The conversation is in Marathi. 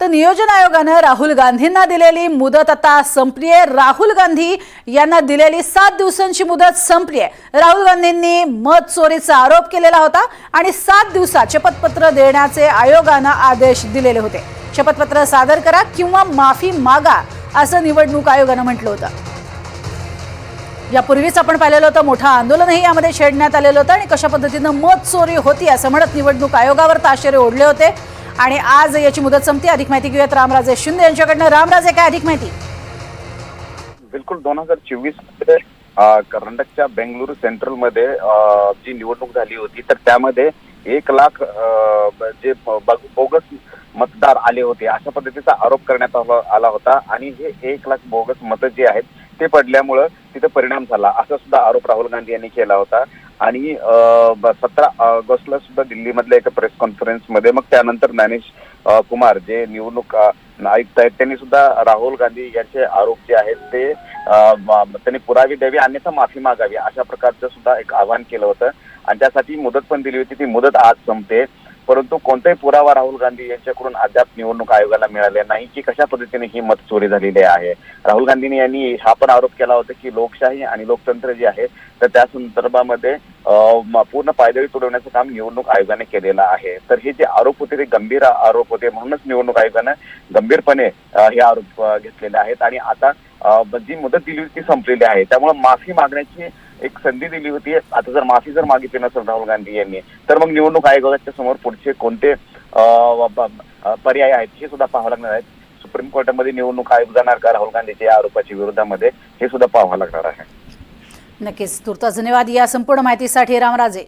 तर नियोजन आयोगानं राहुल गांधींना दिलेली मुदत आता संपली आहे। राहुल गांधी यांना दिलेली 7 दिवसांची मुदत संपली आहे। राहुल गांधींनी मत चोरीचा आरोप केलेला होता आणि 7 दिवसात शपथपत्र देण्याचे आयोगानं आदेश दिलेले होते। शपथपत्र सादर करा किंवा माफी मागा असं निवडणूक आयोगानं म्हटलं होतं। यापूर्वीच आपण पाहिलेलं होतं, मोठं आंदोलनही यामध्ये छेडण्यात आलेलं होतं आणि कशा पद्धतीनं मत चोरी होती असं म्हणत निवडणूक आयोगावर ताशेरे ओढले होते आणि आज याची मुदत संपते। अधिक माहिती घेऊयात रामराजे शिंदे यांच्याकडनं। रामराजे, काय अधिक माहिती? बिलकुल 2024 मध्ये कर्नाटकच्या बेंगळुरू सेंट्रल मध्ये जी निवडणूक झाली होती तर त्यामध्ये 1 लाख जे बोगस मतदार आले होते अशा पद्धतीचा आरोप करण्यात आला होता आणि हे 1 लाख बोगस मतं जे आहेत ते पडल्यामुळे तिथे परिणाम झाला असा सुद्धा आरोप राहुल गांधी यांनी केला होता। आणि 17 ऑगस्टला सुद्धा दिल्लीमधल्या एका प्रेस कॉन्फरन्स मध्ये मग त्यानंतर ज्ञानेश कुमार जे निवडणूक आयुक्त आहेत त्यांनी सुद्धा राहुल गांधी यांचे आरोप जे आहेत ते त्यांनी पुरावे द्यावे अन्यथा माफी मागावी अशा प्रकारचं सुद्धा एक आवाहन केलं होतं आणि त्यासाठी मुदत पण दिली होती। ती मुदत आज संपते, परंतु कोणताही पुरावा राहुल गांधी यांच्याकडून अद्याप निवडणूक आयोगाला मिळाला नाही की कशा पद्धतीने ही मत चोरी झालेली आहे। राहुल गांधी यांनी हा पण आरोप केला होता की लोकशाही आणि लोकतंत्र जे आहे तर त्या संदर्भामध्ये पूर्ण पायदळी तुडवण्याचं काम निवडणूक आयोगाने केलेलं आहे। तर हे जे आरोप होते ते गंभीर आरोप होते, म्हणूनच निवडणूक आयोगाने गंभीरपणे हे आरोप घेतलेले आहेत आणि आता जी मुदत दिली होती ती संपलेली आहे। त्यामुळे माफी मागण्याची एक संधी दिली होती। आता जर माफी मागितली नसेल राहुल गांधी यांनी तर मग निवडणूक आयोगाच्या समोर पुढचे कोणते पर्याय आहेत हे सुद्धा पाहावं लागणार आहेत। सुप्रीम कोर्टामध्ये निवडणूक आयोग जाणार का राहुल गांधीच्या आरोपाच्या विरोधामध्ये हे सुद्धा पाहावं लागणार आहे। नक्कीच। तुर्तास धन्यवाद या संपूर्ण माहितीसाठी रामराजे।